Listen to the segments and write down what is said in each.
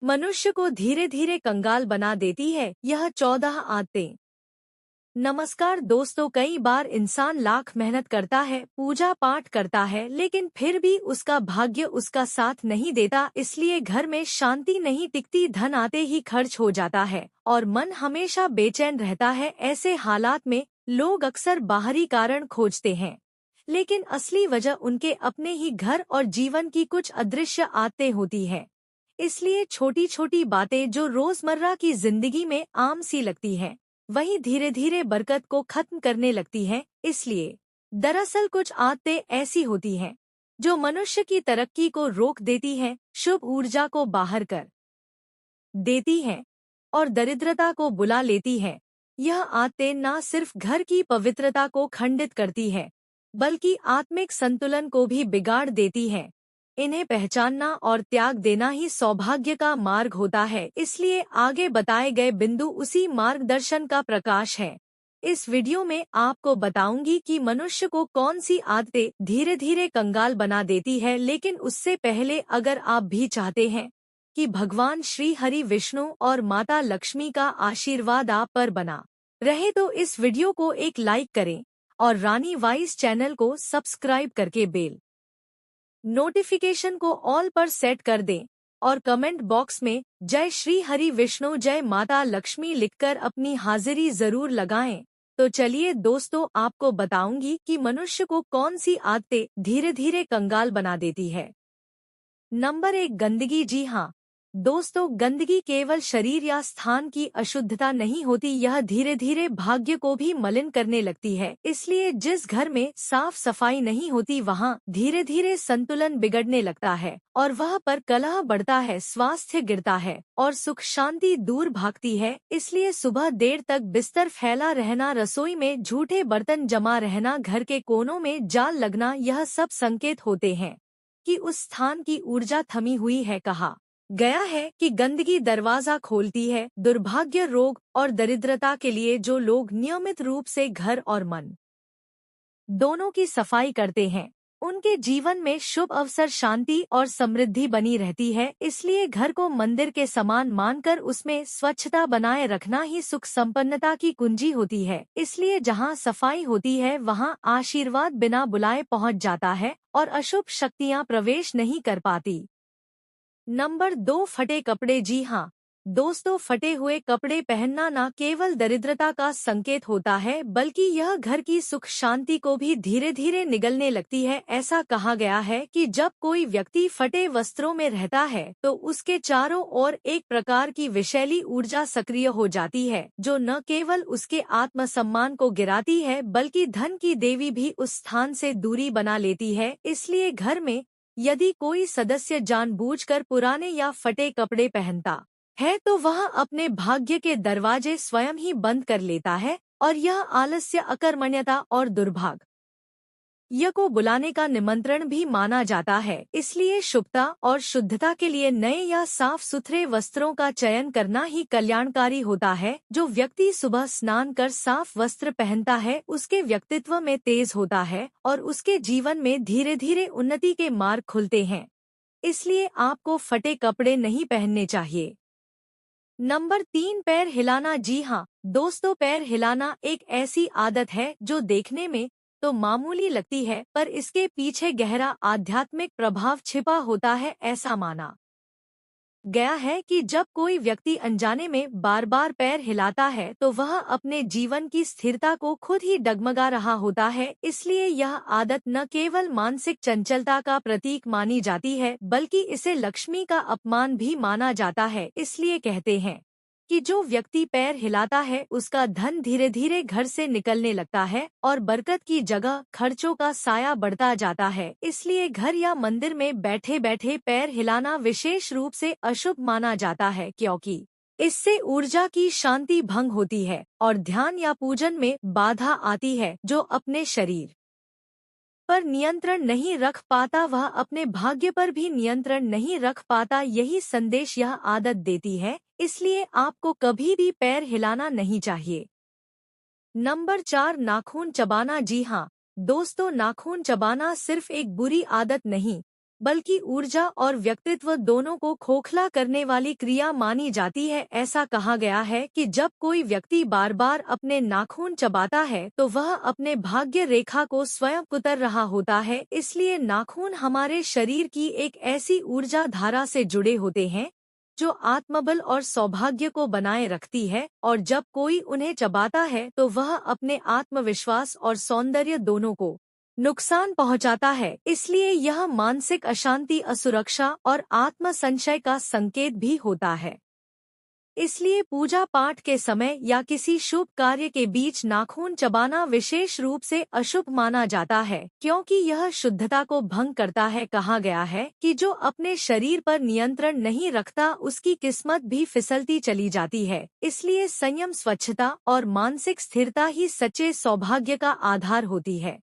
मनुष्य को धीरे धीरे कंगाल बना देती है यह 14 आदतें। नमस्कार दोस्तों, कई बार इंसान लाख मेहनत करता है, पूजा पाठ करता है, लेकिन फिर भी उसका भाग्य उसका साथ नहीं देता। इसलिए घर में शांति नहीं टिकती, धन आते ही खर्च हो जाता है और मन हमेशा बेचैन रहता है। ऐसे हालात में लोग अक्सर बाहरी कारण खोजते हैं, लेकिन असली वजह उनके अपने ही घर और जीवन की कुछ अदृश्य आदतें होती हैं। इसलिए छोटी छोटी बातें जो रोजमर्रा की जिंदगी में आम सी लगती हैं, वही धीरे धीरे बरकत को खत्म करने लगती हैं। इसलिए दरअसल कुछ आदतें ऐसी होती हैं जो मनुष्य की तरक्की को रोक देती हैं, शुभ ऊर्जा को बाहर कर देती हैं और दरिद्रता को बुला लेती हैं। यह आदतें न सिर्फ घर की पवित्रता को खंडित करती है, बल्कि आत्मिक संतुलन को भी बिगाड़ देती हैं। इन्हें पहचानना और त्याग देना ही सौभाग्य का मार्ग होता है। इसलिए आगे बताए गए बिंदु उसी मार्गदर्शन का प्रकाश है। इस वीडियो में आपको बताऊंगी कि मनुष्य को कौन सी आदतें धीरे धीरे कंगाल बना देती है। लेकिन उससे पहले अगर आप भी चाहते हैं कि भगवान श्री हरि विष्णु और माता लक्ष्मी का आशीर्वाद आप पर बना रहे, तो इस वीडियो को एक लाइक करें और रानी वाइस चैनल को सब्सक्राइब करके बेल नोटिफिकेशन को ऑल पर सेट कर दें और कमेंट बॉक्स में जय श्री हरि विष्णु जय माता लक्ष्मी लिखकर अपनी हाजिरी जरूर लगाएं। तो चलिए दोस्तों, आपको बताऊंगी कि मनुष्य को कौन सी आदतें धीरे धीरे कंगाल बना देती है। नंबर 1, गंदगी। जी हाँ दोस्तों, गंदगी केवल शरीर या स्थान की अशुद्धता नहीं होती, यह धीरे धीरे भाग्य को भी मलिन करने लगती है। इसलिए जिस घर में साफ सफाई नहीं होती, वहाँ धीरे धीरे संतुलन बिगड़ने लगता है और वह पर कलह बढ़ता है, स्वास्थ्य गिरता है और सुख शांति दूर भागती है। इसलिए सुबह देर तक बिस्तर फैला रहना, रसोई में झूठे बर्तन जमा रहना, घर के कोनों में जाल लगना, यह सब संकेत होते हैं कि उस स्थान की ऊर्जा थमी हुई है। कहा गया है कि गंदगी दरवाजा खोलती है दुर्भाग्य, रोग और दरिद्रता के लिए। जो लोग नियमित रूप से घर और मन दोनों की सफाई करते हैं, उनके जीवन में शुभ अवसर, शांति और समृद्धि बनी रहती है। इसलिए घर को मंदिर के समान मानकर उसमें स्वच्छता बनाए रखना ही सुख संपन्नता की कुंजी होती है। इसलिए जहाँ सफाई होती है, वहाँ आशीर्वाद बिना बुलाए पहुँच जाता है और अशुभ शक्तियाँ प्रवेश नहीं कर पाती। नंबर 2, फटे कपड़े। जी हाँ दोस्तों, फटे हुए कपड़े पहनना न केवल दरिद्रता का संकेत होता है, बल्कि यह घर की सुख शांति को भी धीरे धीरे निगलने लगती है। ऐसा कहा गया है कि जब कोई व्यक्ति फटे वस्त्रों में रहता है, तो उसके चारों ओर एक प्रकार की विषैली ऊर्जा सक्रिय हो जाती है, जो न केवल उसके आत्मसम्मान को गिराती है, बल्कि धन की देवी भी उस स्थान से दूरी बना लेती है। इसलिए घर में यदि कोई सदस्य जानबूझकर पुराने या फटे कपड़े पहनता है, तो वह अपने भाग्य के दरवाजे स्वयं ही बंद कर लेता है और यह आलस्य, अकर्मण्यता और दुर्भाग्य को बुलाने का निमंत्रण भी माना जाता है। इसलिए शुभता और शुद्धता के लिए नए या साफ सुथरे वस्त्रों का चयन करना ही कल्याणकारी होता है। जो व्यक्ति सुबह स्नान कर साफ वस्त्र पहनता है, उसके व्यक्तित्व में तेज होता है और उसके जीवन में धीरे धीरे उन्नति के मार्ग खुलते हैं। इसलिए आपको फटे कपड़े नहीं पहनने चाहिए। नंबर 3, पैर हिलाना। जी हाँ दोस्तों, पैर हिलाना एक ऐसी आदत है जो देखने में तो मामूली लगती है, पर इसके पीछे गहरा आध्यात्मिक प्रभाव छिपा होता है। ऐसा माना गया है कि जब कोई व्यक्ति अनजाने में बार बार पैर हिलाता है, तो वह अपने जीवन की स्थिरता को खुद ही डगमगा रहा होता है। इसलिए यह आदत न केवल मानसिक चंचलता का प्रतीक मानी जाती है, बल्कि इसे लक्ष्मी का अपमान भी माना जाता है। इसलिए कहते हैं कि जो व्यक्ति पैर हिलाता है, उसका धन धीरे धीरे घर से निकलने लगता है और बरकत की जगह खर्चों का साया बढ़ता जाता है। इसलिए घर या मंदिर में बैठे बैठे पैर हिलाना विशेष रूप से अशुभ माना जाता है, क्योंकि इससे ऊर्जा की शांति भंग होती है और ध्यान या पूजन में बाधा आती है। जो अपने शरीर पर नियंत्रण नहीं रख पाता, वह अपने भाग्य पर भी नियंत्रण नहीं रख पाता। यही संदेश यह आदत देती है। इसलिए आपको कभी भी पैर हिलाना नहीं चाहिए। नंबर 4, नाखून चबाना। जी हाँ दोस्तों, नाखून चबाना सिर्फ एक बुरी आदत नहीं, बल्कि ऊर्जा और व्यक्तित्व दोनों को खोखला करने वाली क्रिया मानी जाती है। ऐसा कहा गया है कि जब कोई व्यक्ति बार बार अपने नाखून चबाता है तो वह अपने भाग्य रेखा को स्वयं कुतर रहा होता है। इसलिए नाखून हमारे शरीर की एक ऐसी ऊर्जा धारा से जुड़े होते हैं जो आत्मबल और सौभाग्य को बनाए रखती है, और जब कोई उन्हें चबाता है तो वह अपने आत्मविश्वास और सौंदर्य दोनों को नुकसान पहुंचाता है। इसलिए यह मानसिक अशांति, असुरक्षा और आत्मसंशय का संकेत भी होता है। इसलिए पूजा पाठ के समय या किसी शुभ कार्य के बीच नाखून चबाना विशेष रूप से अशुभ माना जाता है, क्योंकि यह शुद्धता को भंग करता है। कहा गया है कि जो अपने शरीर पर नियंत्रण नहीं रखता उसकी किस्मत भी फिसलती चली जाती है। इसलिए संयम, स्वच्छता और मानसिक स्थिरता ही सच्चे सौभाग्य का आधार होती है।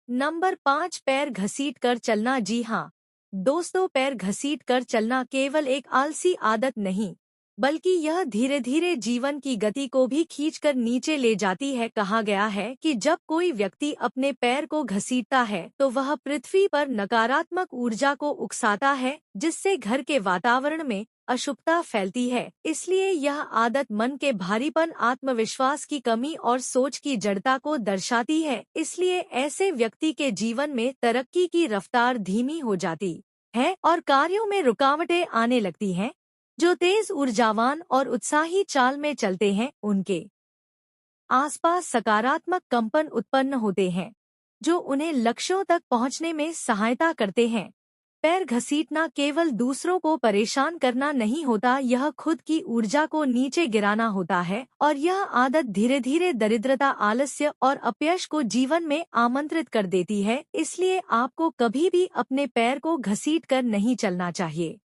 नंबर 5, पैर घसीट कर चलना। जी हाँ दोस्तों, पैर घसीट कर चलना केवल एक आलसी आदत नहीं, बल्कि यह धीरे धीरे जीवन की गति को भी खींचकर नीचे ले जाती है। कहा गया है कि जब कोई व्यक्ति अपने पैर को घसीटता है तो वह पृथ्वी पर नकारात्मक ऊर्जा को उकसाता है, जिससे घर के वातावरण में अशुभता फैलती है। इसलिए यह आदत मन के भारीपन, आत्मविश्वास की कमी और सोच की जड़ता को दर्शाती है। इसलिए ऐसे व्यक्ति के जीवन में तरक्की की रफ्तार धीमी हो जाती है और कार्यों में रुकावटें आने लगती हैं। जो तेज, ऊर्जावान और उत्साही चाल में चलते हैं उनके आसपास सकारात्मक कंपन उत्पन्न होते हैं जो उन्हें लक्ष्यों तक पहुंचने में सहायता करते हैं। पैर घसीटना केवल दूसरों को परेशान करना नहीं होता, यह खुद की ऊर्जा को नीचे गिराना होता है, और यह आदत धीरे धीरे दरिद्रता, आलस्य और अपयश को जीवन में आमंत्रित कर देती है। इसलिए आपको कभी भी अपने पैर को घसीट कर नहीं चलना चाहिए।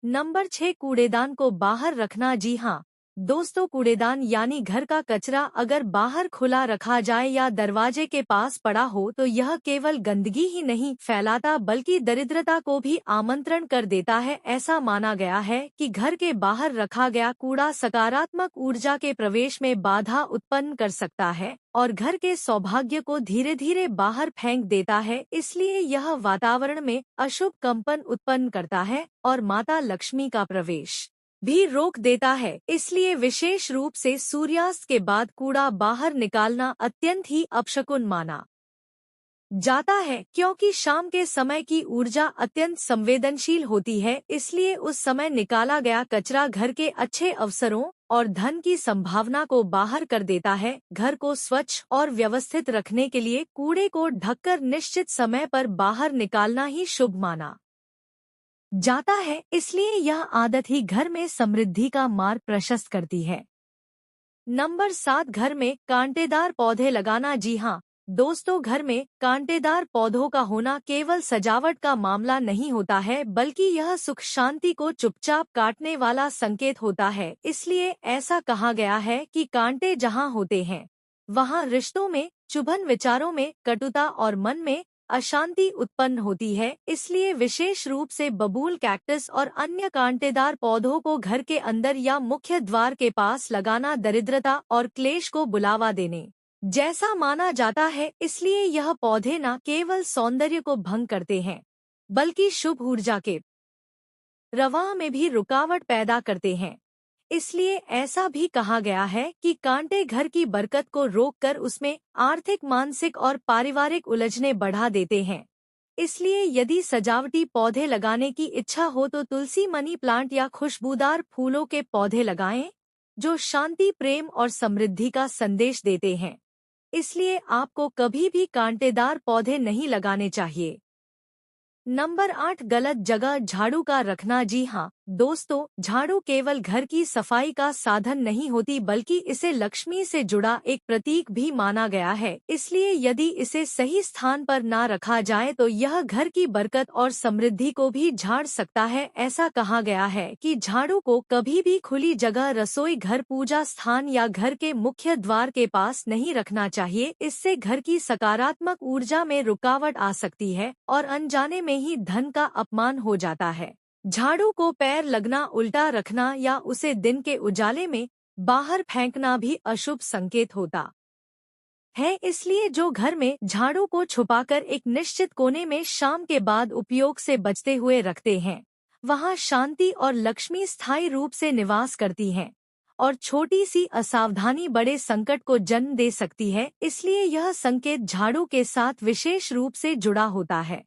नंबर 6, कूड़ेदान को बाहर रखना। जी हाँ दोस्तों, कूड़ेदान यानी घर का कचरा अगर बाहर खुला रखा जाए या दरवाजे के पास पड़ा हो तो यह केवल गंदगी ही नहीं फैलाता बल्कि दरिद्रता को भी आमंत्रण कर देता है। ऐसा माना गया है कि घर के बाहर रखा गया कूड़ा सकारात्मक ऊर्जा के प्रवेश में बाधा उत्पन्न कर सकता है और घर के सौभाग्य को धीरे धीरे बाहर फेंक देता है। इसलिए यह वातावरण में अशुभ कंपन उत्पन्न करता है और माता लक्ष्मी का प्रवेश भी रोक देता है। इसलिए विशेष रूप से सूर्यास्त के बाद कूड़ा बाहर निकालना अत्यंत ही अपशकुन माना जाता है, क्योंकि शाम के समय की ऊर्जा अत्यंत संवेदनशील होती है। इसलिए उस समय निकाला गया कचरा घर के अच्छे अवसरों और धन की संभावना को बाहर कर देता है। घर को स्वच्छ और व्यवस्थित रखने के लिए कूड़े को ढककर निश्चित समय पर बाहर निकालना ही शुभ माना जाता है। इसलिए यह आदत ही घर में समृद्धि का मार्ग प्रशस्त करती है। नंबर 7, घर में कांटेदार पौधे लगाना। जी हाँ दोस्तों, घर में कांटेदार पौधों का होना केवल सजावट का मामला नहीं होता है, बल्कि यह सुख शांति को चुपचाप काटने वाला संकेत होता है। इसलिए ऐसा कहा गया है कि कांटे जहाँ होते हैं वहाँ रिश्तों में चुभन, विचारों में कटुता और मन में अशांति उत्पन्न होती है। इसलिए विशेष रूप से बबूल, कैक्टस और अन्य कांटेदार पौधों को घर के अंदर या मुख्य द्वार के पास लगाना दरिद्रता और क्लेश को बुलावा देने जैसा माना जाता है। इसलिए यह पौधे न केवल सौंदर्य को भंग करते हैं बल्कि शुभ ऊर्जा के प्रवाह में भी रुकावट पैदा करते हैं। इसलिए ऐसा भी कहा गया है कि कांटे घर की बरकत को रोककर उसमें आर्थिक, मानसिक और पारिवारिक उलझनें बढ़ा देते हैं। इसलिए यदि सजावटी पौधे लगाने की इच्छा हो तो तुलसी, मनी प्लांट या खुशबूदार फूलों के पौधे लगाएं, जो शांति, प्रेम और समृद्धि का संदेश देते हैं। इसलिए आपको कभी भी कांटेदार पौधे नहीं लगाने चाहिए। नंबर 8, गलत जगह झाड़ू का रखना। जी हाँ दोस्तों, झाड़ू केवल घर की सफाई का साधन नहीं होती बल्कि इसे लक्ष्मी से जुड़ा एक प्रतीक भी माना गया है। इसलिए यदि इसे सही स्थान पर ना रखा जाए तो यह घर की बरकत और समृद्धि को भी झाड़ सकता है। ऐसा कहा गया है कि झाड़ू को कभी भी खुली जगह, रसोई घर, पूजा स्थान या घर के मुख्य द्वार के पास नहीं रखना चाहिए। इससे घर की सकारात्मक ऊर्जा में रुकावट आ सकती है और अनजाने में ही धन का अपमान हो जाता है। झाड़ू को पैर लगना, उल्टा रखना या उसे दिन के उजाले में बाहर फेंकना भी अशुभ संकेत होता है, इसलिए जो घर में झाड़ू को छुपाकर एक निश्चित कोने में शाम के बाद उपयोग से बचते हुए रखते हैं, वहाँ शांति और लक्ष्मी स्थायी रूप से निवास करती हैं। और छोटी सी असावधानी बड़े संकट को जन्म दे सकती है, इसलिए यह संकेत झाड़ू के साथ विशेष रूप से जुड़ा होता है।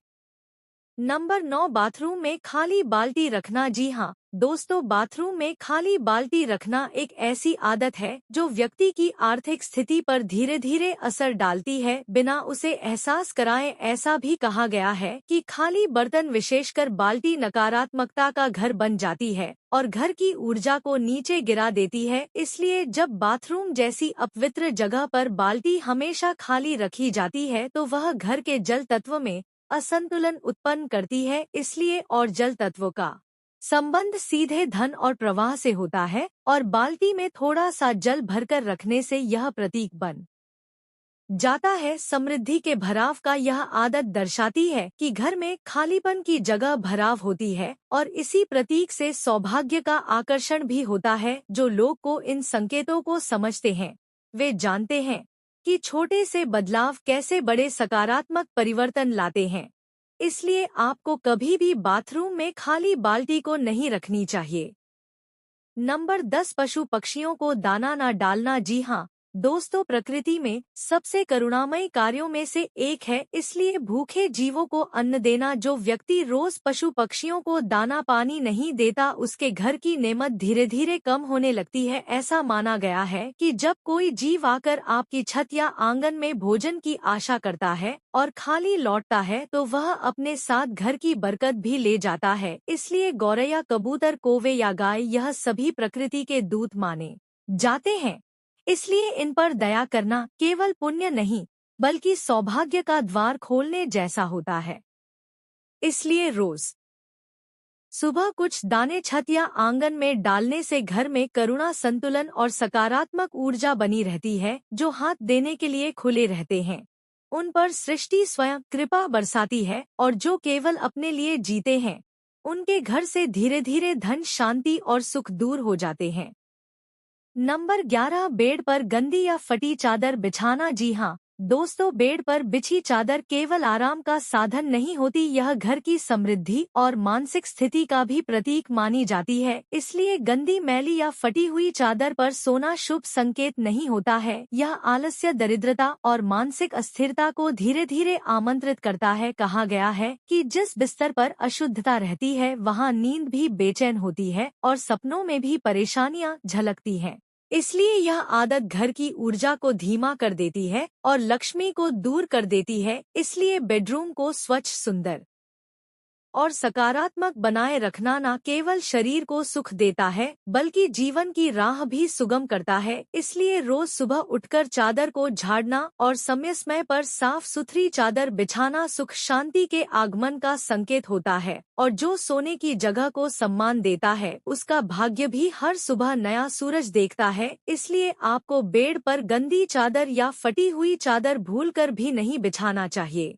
नंबर 9, बाथरूम में खाली बाल्टी रखना। जी हाँ दोस्तों, बाथरूम में खाली बाल्टी रखना एक ऐसी आदत है जो व्यक्ति की आर्थिक स्थिति पर धीरे धीरे असर डालती है बिना उसे एहसास कराए। ऐसा भी कहा गया है कि खाली बर्तन, विशेषकर बाल्टी, नकारात्मकता का घर बन जाती है और घर की ऊर्जा को नीचे गिरा देती है। इसलिए जब बाथरूम जैसी अपवित्र जगह पर बाल्टी हमेशा खाली रखी जाती है तो वह घर के जल तत्व में असंतुलन उत्पन्न करती है। इसलिए और जल तत्वों का संबंध सीधे धन और प्रवाह से होता है और बाल्टी में थोड़ा सा जल भरकर रखने से यह प्रतीक बन जाता है समृद्धि के भराव का। यह आदत दर्शाती है कि घर में खालीपन की जगह भराव होती है और इसी प्रतीक से सौभाग्य का आकर्षण भी होता है। जो लोग को इन संकेतों को समझते हैं वे जानते हैं कि छोटे से बदलाव कैसे बड़े सकारात्मक परिवर्तन लाते हैं। इसलिए आपको कभी भी बाथरूम में खाली बाल्टी को नहीं रखनी चाहिए। नंबर 10, पशु पक्षियों को दाना न डालना। जी हाँ दोस्तों, प्रकृति में सबसे करुणामयी कार्यों में से एक है, इसलिए भूखे जीवों को अन्न देना। जो व्यक्ति रोज पशु पक्षियों को दाना पानी नहीं देता उसके घर की नेमत धीरे धीरे कम होने लगती है। ऐसा माना गया है कि जब कोई जीव आकर आपकी छत या आंगन में भोजन की आशा करता है और खाली लौटता है तो वह अपने साथ घर की बरकत भी ले जाता है। इसलिए गौरैया, कबूतर, कौवे या गाय, यह सभी प्रकृति के दूत माने जाते हैं। इसलिए इन पर दया करना केवल पुण्य नहीं बल्कि सौभाग्य का द्वार खोलने जैसा होता है। इसलिए रोज सुबह कुछ दाने छत या आंगन में डालने से घर में करुणा, संतुलन और सकारात्मक ऊर्जा बनी रहती है। जो हाथ देने के लिए खुले रहते हैं उन पर सृष्टि स्वयं कृपा बरसाती है और जो केवल अपने लिए जीते हैं उनके घर से धीरे धीरे धन, शांति और सुख दूर हो जाते हैं। नंबर 11, बेड पर गंदी या फटी चादर बिछाना। जी हाँ दोस्तों, बेड पर बिछी चादर केवल आराम का साधन नहीं होती, यह घर की समृद्धि और मानसिक स्थिति का भी प्रतीक मानी जाती है। इसलिए गंदी, मैली या फटी हुई चादर पर सोना शुभ संकेत नहीं होता है। यह आलस्य, दरिद्रता और मानसिक अस्थिरता को धीरे धीरे आमंत्रित करता है। कहा गया है कि जिस बिस्तर पर अशुद्धता रहती है वहाँ नींद भी बेचैन होती है और सपनों में भी परेशानियां झलकती हैं। इसलिए यह आदत घर की ऊर्जा को धीमा कर देती है और लक्ष्मी को दूर कर देती है। इसलिए बेडरूम को स्वच्छ, सुंदर और सकारात्मक बनाए रखना न केवल शरीर को सुख देता है बल्कि जीवन की राह भी सुगम करता है। इसलिए रोज सुबह उठकर चादर को झाड़ना और समय समय पर साफ सुथरी चादर बिछाना सुख, शांति के आगमन का संकेत होता है और जो सोने की जगह को सम्मान देता है उसका भाग्य भी हर सुबह नया सूरज देखता है। इसलिए आपको बेड पर गंदी चादर या फटी हुई चादर भूलकर भी नहीं बिछाना चाहिए।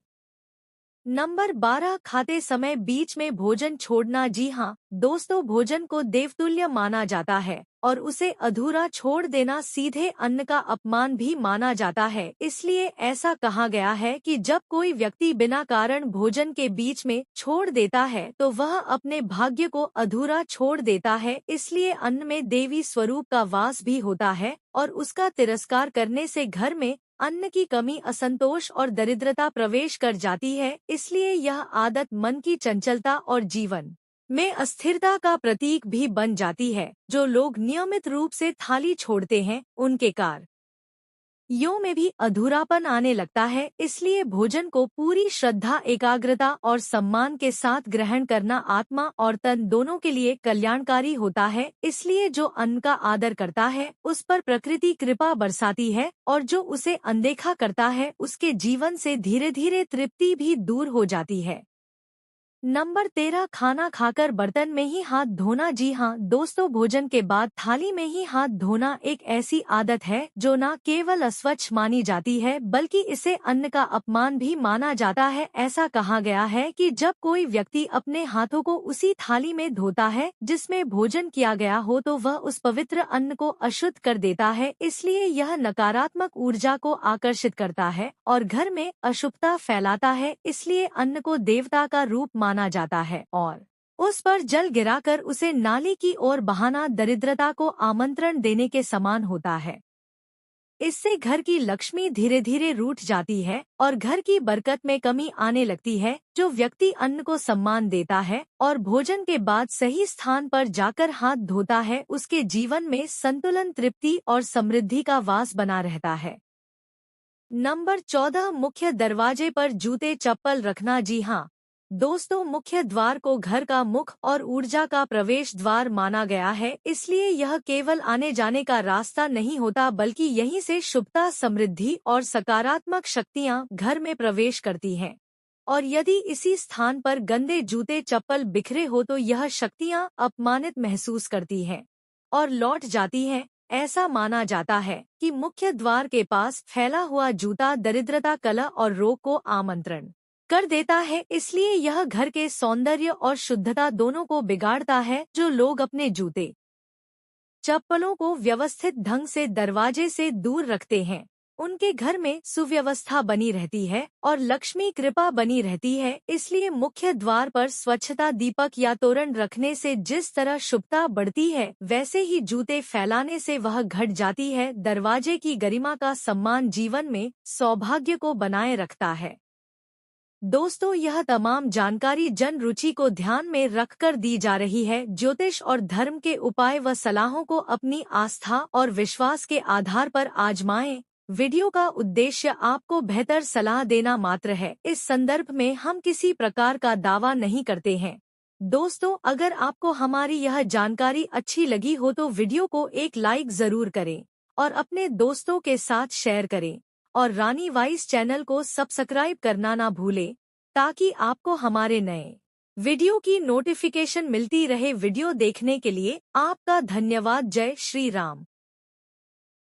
नंबर 12, खाते समय बीच में भोजन छोड़ना। जी हाँ दोस्तों, भोजन को देवतुल्य माना जाता है और उसे अधूरा छोड़ देना सीधे अन्न का अपमान भी माना जाता है। इसलिए ऐसा कहा गया है कि जब कोई व्यक्ति बिना कारण भोजन के बीच में छोड़ देता है तो वह अपने भाग्य को अधूरा छोड़ देता है। इसलिए अन्न में देवी स्वरूप का वास भी होता है और उसका तिरस्कार करने से घर में अन्न की कमी, असंतोष और दरिद्रता प्रवेश कर जाती है। इसलिए यह आदत मन की चंचलता और जीवन में अस्थिरता का प्रतीक भी बन जाती है। जो लोग नियमित रूप से थाली छोड़ते हैं उनके कार्यों में भी अधूरापन आने लगता है। इसलिए भोजन को पूरी श्रद्धा, एकाग्रता और सम्मान के साथ ग्रहण करना आत्मा और तन दोनों के लिए कल्याणकारी होता है। इसलिए जो अन्न का आदर करता है उस पर प्रकृति कृपा बरसाती है और जो उसे अनदेखा करता है उसके जीवन से धीरे धीरे तृप्ति भी दूर हो जाती है। नंबर 13, खाना खाकर बर्तन में ही हाथ धोना। जी हाँ दोस्तों, भोजन के बाद थाली में ही हाथ धोना एक ऐसी आदत है जो न केवल अस्वच्छ मानी जाती है बल्कि इसे अन्न का अपमान भी माना जाता है। ऐसा कहा गया है कि जब कोई व्यक्ति अपने हाथों को उसी थाली में धोता है जिसमें भोजन किया गया हो तो वह उस पवित्र अन्न को अशुद्ध कर देता है। इसलिए यह नकारात्मक ऊर्जा को आकर्षित करता है और घर में अशुभता फैलाता है। इसलिए अन्न को देवता का रूप माना जाता है और उस पर जल गिराकर उसे नाली की ओर बहाना दरिद्रता को आमंत्रण देने के समान होता है। इससे घर की लक्ष्मी धीरे धीरे रूठ जाती है और घर की बरकत में कमी आने लगती है। जो व्यक्ति अन्न को सम्मान देता है और भोजन के बाद सही स्थान पर जाकर हाथ धोता है उसके जीवन में संतुलन, तृप्ति और समृद्धि का वास बना रहता है। नंबर 14, मुख्य दरवाजे पर जूते चप्पल रखना। जी हाँ दोस्तों, मुख्य द्वार को घर का मुख और ऊर्जा का प्रवेश द्वार माना गया है। इसलिए यह केवल आने जाने का रास्ता नहीं होता बल्कि यहीं से शुभता, समृद्धि और सकारात्मक शक्तियां घर में प्रवेश करती हैं। और यदि इसी स्थान पर गंदे जूते चप्पल बिखरे हो तो यह शक्तियां अपमानित महसूस करती हैं और लौट जाती हैं। ऐसा माना जाता है कि मुख्य द्वार के पास फैला हुआ जूता दरिद्रता, कलह और रोग को आमंत्रण कर देता है। इसलिए यह घर के सौंदर्य और शुद्धता दोनों को बिगाड़ता है। जो लोग अपने जूते चप्पलों को व्यवस्थित ढंग से दरवाजे से दूर रखते हैं उनके घर में सुव्यवस्था बनी रहती है और लक्ष्मी कृपा बनी रहती है। इसलिए मुख्य द्वार पर स्वच्छता, दीपक या तोरण रखने से जिस तरह शुभता बढ़ती है वैसे ही जूते फैलाने से वह घट जाती है। दरवाजे की गरिमा का सम्मान जीवन में सौभाग्य को बनाए रखता है। दोस्तों, यह तमाम जानकारी जन रुचि को ध्यान में रखकर दी जा रही है। ज्योतिष और धर्म के उपाय व सलाहों को अपनी आस्था और विश्वास के आधार पर आजमाएं। वीडियो का उद्देश्य आपको बेहतर सलाह देना मात्र है। इस संदर्भ में हम किसी प्रकार का दावा नहीं करते हैं। दोस्तों, अगर आपको हमारी यह जानकारी अच्छी लगी हो तो वीडियो को एक लाइक जरूर करें और अपने दोस्तों के साथ शेयर करें और रानी वाइस चैनल को सब्सक्राइब करना ना भूलें ताकि आपको हमारे नए वीडियो की नोटिफिकेशन मिलती रहे। वीडियो देखने के लिए आपका धन्यवाद। जय श्री राम।